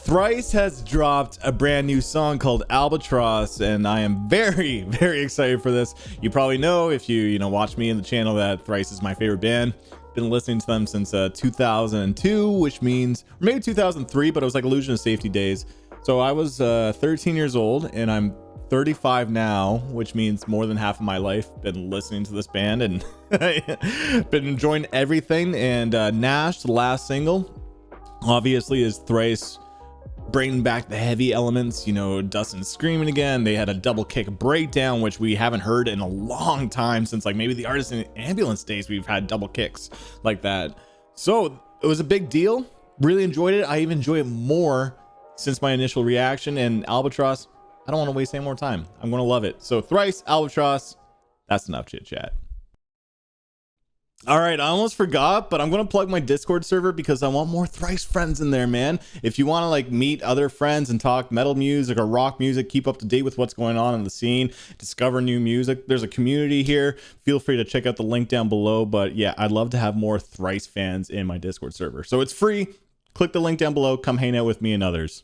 Thrice has dropped a brand new song called Albatross, and I am very, very excited for this. You probably know, if you watch me in the channel, that Thrice is my favorite band. Been listening to them since 2002, which means, or maybe 2003, but it was like Illusion of Safety days. So I was 13 years old, and I'm 35 now, which means more than half of my life been listening to this band and been enjoying everything. And Nash, the last single, obviously is Thrice bringing back the heavy elements. Dustin screaming again. They had a double kick breakdown, which we haven't heard in a long time, since like maybe the Artist in Ambulance days. We've had double kicks like that, so it was a big deal. Really enjoyed it. I even enjoy it more since my initial reaction. And Albatross, I don't want to waste any more time. I'm gonna love it. So Thrice, Albatross. That's enough chit chat. All right, I almost forgot, but I'm gonna plug my Discord server because I want more Thrice friends in there, man. If you want to like meet other friends and talk metal music or rock music, keep up to date with what's going on in the scene, discover new music, there's a community here. Feel free to check out the link down below. But yeah, I'd love to have more Thrice fans in my Discord server. So it's free. Click the link down below. Come hang out with me and others.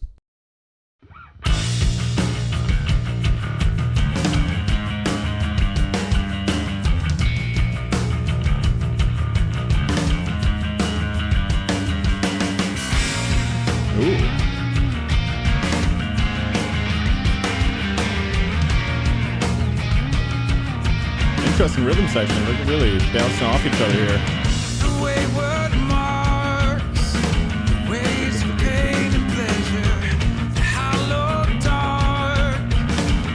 Ooh. Interesting rhythm section. They're really bouncing off each other here. The wayward marks, the ways of pain and pleasure, the hollow dark,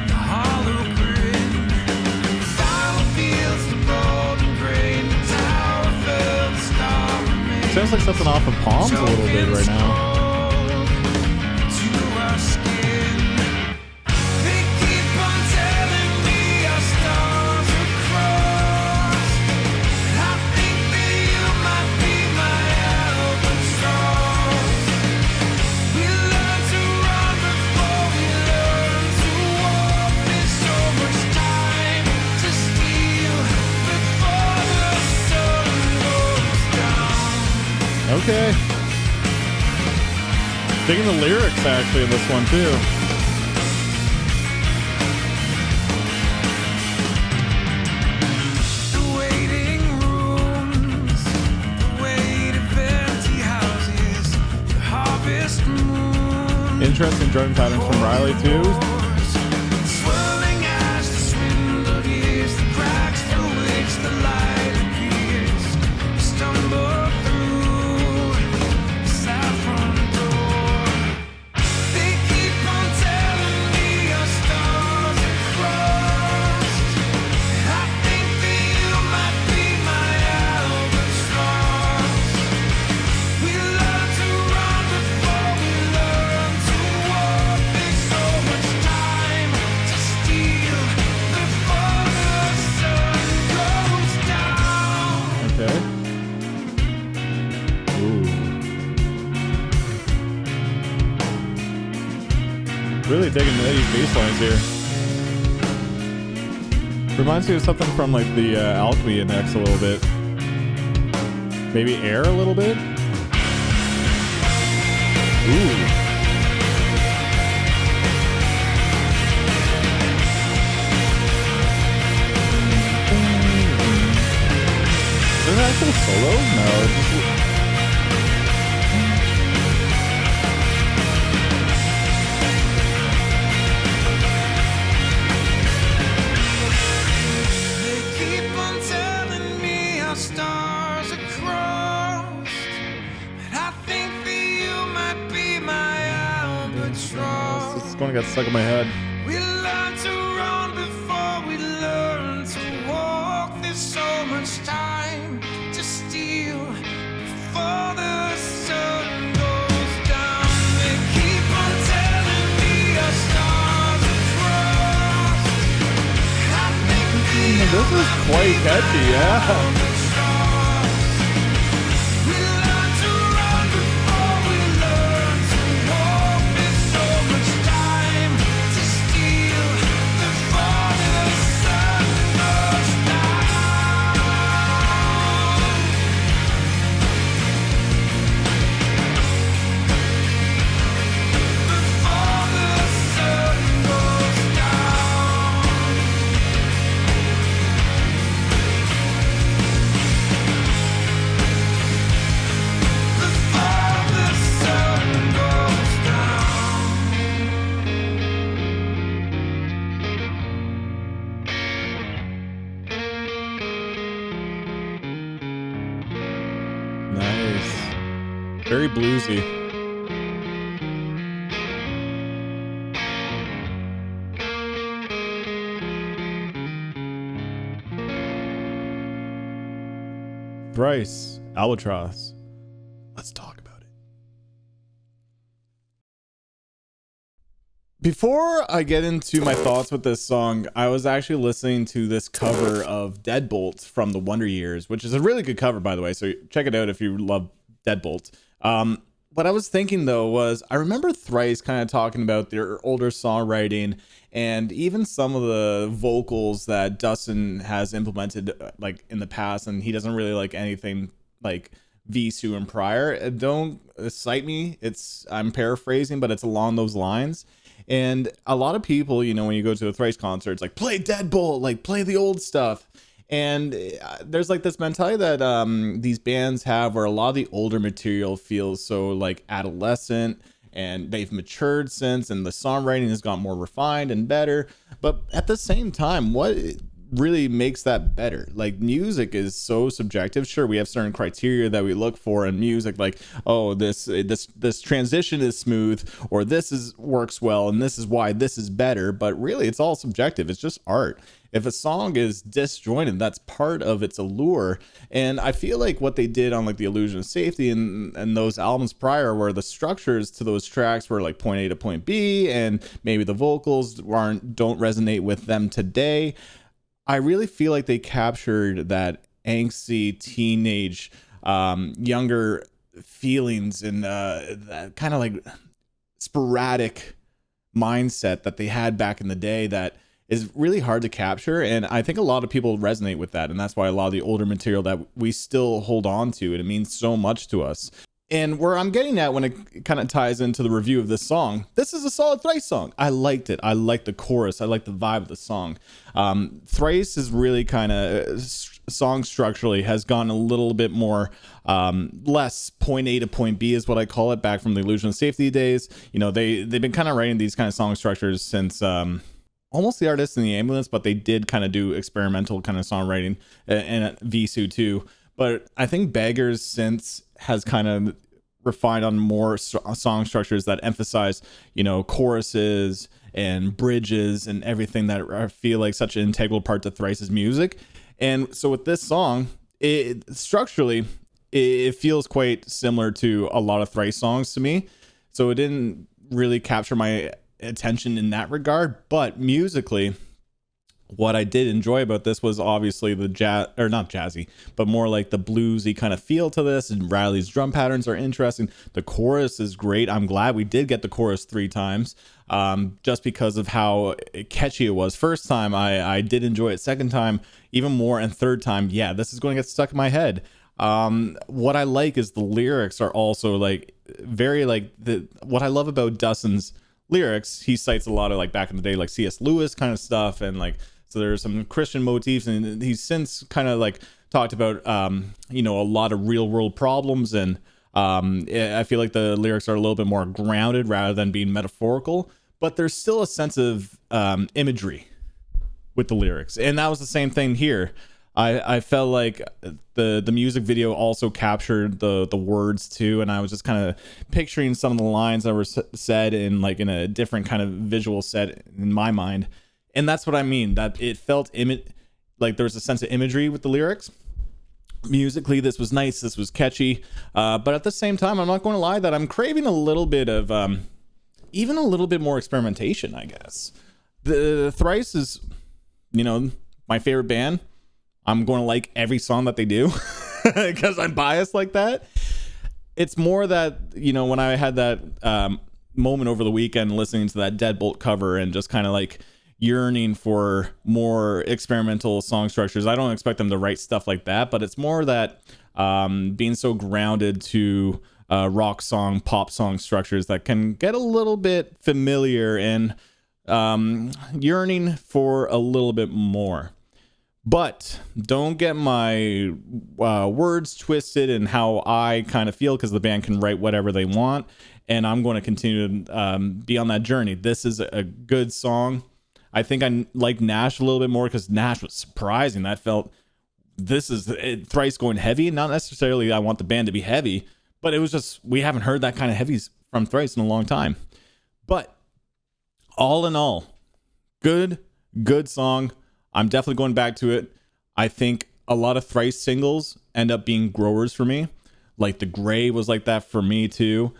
the hollow grin, the final fields, the golden grain, the tower fell, the star remains. Sounds like something off of Palms a little bit right now. Okay. Digging the lyrics actually in this one too. The waiting rooms, the weight of empty houses, the harvest moon. Interesting drum patterns from Riley too. Swirling as the swindle hears the cracks through which the light appears. Stumble. Really digging these bass lines here. Reminds me of something from like the Alchemy Index a little bit. Maybe Air a little bit. Ooh. Is that actual solo? No, it's just... Stars across, but I think that you might be my albatross. This is going to get stuck in my head. We learn to run before we learn to walk. There's so much time to steal before the sun goes down. They keep on telling me our stars across. I think that this is quite catchy, yeah. very bluesy. Thrice, Albatross. Let's talk about it. Before I get into my thoughts with this song, I was actually listening to this cover of Deadbolt from the Wonder Years, which is a really good cover, by the way. So check it out if you love Deadbolt. What I was thinking though was I remember Thrice kind of talking about their older songwriting and even some of the vocals that Dustin has implemented like in the past, and he doesn't really like anything like Visu and prior. Don't cite me. I'm paraphrasing, but it's along those lines. And a lot of people, you know, when you go to a Thrice concert, it's like play Deadbolt, like play the old stuff. And there's like this mentality that these bands have where a lot of the older material feels so like adolescent and they've matured since, and the songwriting has gotten more refined and better. But at the same time, what really makes that better? Like, music is so subjective. Sure, we have certain criteria that we look for in music, like, oh, this transition is smooth, or works well, and this is why this is better. But really, it's all subjective. It's just art. If a song is disjointed, that's part of its allure. And I feel like what they did on like the Illusion of Safety and those albums prior, where the structures to those tracks were like point A to point B, and maybe the vocals don't resonate with them today. I really feel like they captured that angsty teenage, younger feelings and that kind of like sporadic mindset that they had back in the day that is really hard to capture. And I think a lot of people resonate with that. And that's why a lot of the older material that we still hold on to, and it means so much to us. And where I'm getting at when it kind of ties into the review of this song, this is a solid Thrice song. I liked it. I liked the chorus. I liked the vibe of the song. Thrice is really kind of song structurally has gone a little bit more less point A to point B is what I call it, back from the Illusion of Safety days. You know, they've been kind of writing these kind of song structures since almost The Artist in the Ambulance, but they did kind of do experimental kind of songwriting and Visu too. But I think Beggars since has kind of refined on more song structures that emphasize, you know, choruses and bridges and everything that I feel like such an integral part to Thrice's music. And so with this song, structurally, it feels quite similar to a lot of Thrice songs to me. So it didn't really capture my attention in that regard, but musically, what I did enjoy about this was obviously the jazz, or not jazzy, but more like the bluesy kind of feel to this. And Riley's drum patterns are interesting. The chorus is great. I'm glad we did get the chorus 3 times, just because of how catchy it was. First time, I did enjoy it. Second time, even more. And third time, yeah, this is going to get stuck in my head. What I like is the lyrics are also like very like what I love about Dustin's lyrics. He cites a lot of like back in the day, like C.S. Lewis kind of stuff, and like, so there's some Christian motifs, and he's since kind of like talked about, you know, a lot of real world problems. And I feel like the lyrics are a little bit more grounded rather than being metaphorical, but there's still a sense of imagery with the lyrics. And that was the same thing here. I felt like the music video also captured the words too, and I was just kind of picturing some of the lines that were said in like in a different kind of visual set in my mind. And that's what I mean, that it felt like there was a sense of imagery with the lyrics. Musically, this was nice, this was catchy, but at the same time, I'm not going to lie that I'm craving a little bit of even a little bit more experimentation, I guess. The Thrice is, you know, my favorite band. I'm going to like every song that they do because I'm biased like that. It's more that, you know, when I had that moment over the weekend listening to that Deadbolt cover and just kind of like yearning for more experimental song structures. I don't expect them to write stuff like that, but it's more that being so grounded to rock song, pop song structures that can get a little bit familiar and yearning for a little bit more. But don't get my words twisted in how I kind of feel, because the band can write whatever they want, and I'm going to continue to be on that journey. This is a good song. I think I like Nash a little bit more because Nash was surprising. That felt, this is Thrice going heavy. Not necessarily I want the band to be heavy, But it was just, we haven't heard that kind of heavies from Thrice in a long time. But all in all, good song. I'm definitely going back to it. I think a lot of Thrice singles end up being growers for me. Like The Gray was like that for me too.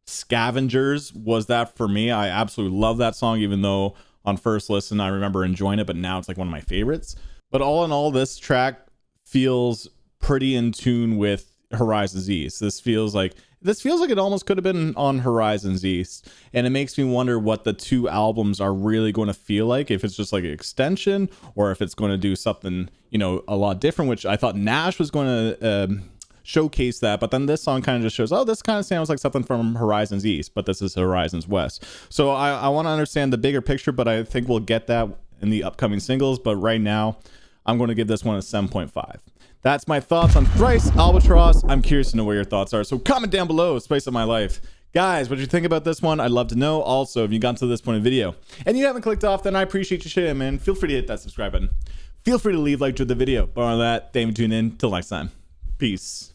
Scavengers was that for me. I absolutely love that song, even though on first listen I remember enjoying it, but now it's like one of my favorites. But all in all, this track feels pretty in tune with Horizons East. This feels like it almost could have been on Horizons East, and it makes me wonder what the two albums are really going to feel like, if it's just like an extension or if it's going to do something, you know, a lot different, which I thought Nash was going to showcase that, but then this song kind of just shows, oh, this kind of sounds like something from Horizons East, but this is Horizons West. So I want to understand the bigger picture, but I think we'll get that in the upcoming singles. But right now I'm going to give this one a 7.5. That's my thoughts on Thrice Albatross. I'm curious to know what your thoughts are, so comment down below. Spice up my life. Guys, what do you think about this one? I'd love to know. Also, if you got to this point in the video and you haven't clicked off, then I appreciate you sharing, man. Feel free to hit that subscribe button. Feel free to leave like to the video. But on that, thank you for tuning in. Till next time. Peace.